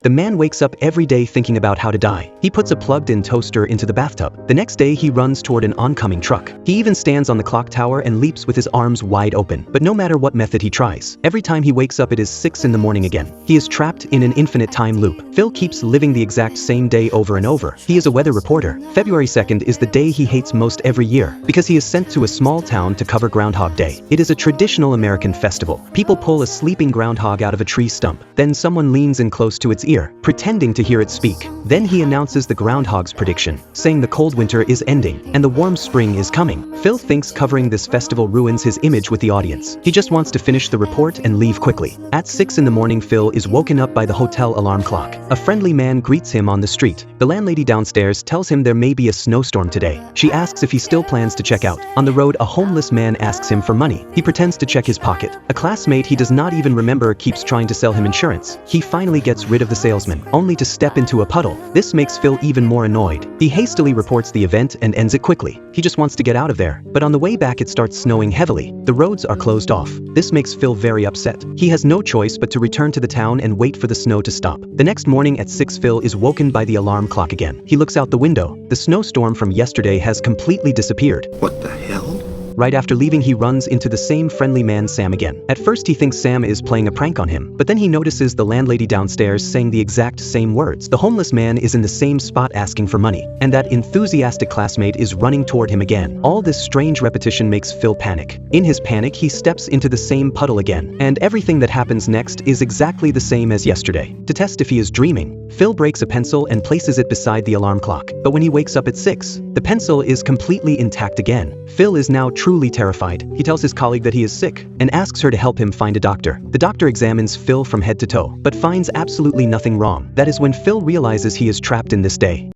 The man wakes up every day thinking about how to die. He puts a plugged-in toaster into the bathtub. The next day he runs toward an oncoming truck. He even stands on the clock tower and leaps with his arms wide open. But no matter what method he tries, every time he wakes up it is 6 in the morning again. He is trapped in an infinite time loop. Phil keeps living the exact same day over and over. He is a weather reporter. February 2nd is the day he hates most every year because he is sent to a small town to cover Groundhog Day. It is a traditional American festival. People pull a sleeping groundhog out of a tree stump. Then someone leans in close to its ear, pretending to hear it speak. Then he announces the groundhog's prediction, saying the cold winter is ending and the warm spring is coming. Phil thinks covering this festival ruins his image with the audience. He just wants to finish the report and leave quickly. At 6 in the morning, Phil is woken up by the hotel alarm clock. A friendly man greets him on the street. The landlady downstairs tells him there may be a snowstorm today. She asks if he still plans to check out. On the road, a homeless man asks him for money. He pretends to check his pocket. A classmate he does not even remember keeps trying to sell him insurance. He finally gets rid of the salesman, only to step into a puddle. This makes Phil even more annoyed. He hastily reports the event and ends it quickly. He just wants to get out of there. But on the way back it starts snowing heavily. The roads are closed off. This makes Phil very upset. He has no choice but to return to the town and wait for the snow to stop. The next morning at 6, Phil is woken by the alarm clock again. He looks out the window. The snowstorm from yesterday has completely disappeared. What the hell? Right after leaving, he runs into the same friendly man Sam again. At first he thinks Sam is playing a prank on him, but then he notices the landlady downstairs saying the exact same words. The homeless man is in the same spot asking for money, and that enthusiastic classmate is running toward him again. All this strange repetition makes Phil panic. In his panic, he steps into the same puddle again, and everything that happens next is exactly the same as yesterday. To test if he is dreaming, Phil breaks a pencil and places it beside the alarm clock. But when he wakes up at 6, the pencil is completely intact again. Phil is now truly terrified. He tells his colleague that he is sick and asks her to help him find a doctor. The doctor examines Phil from head to toe, but finds absolutely nothing wrong. That is when Phil realizes he is trapped in this day.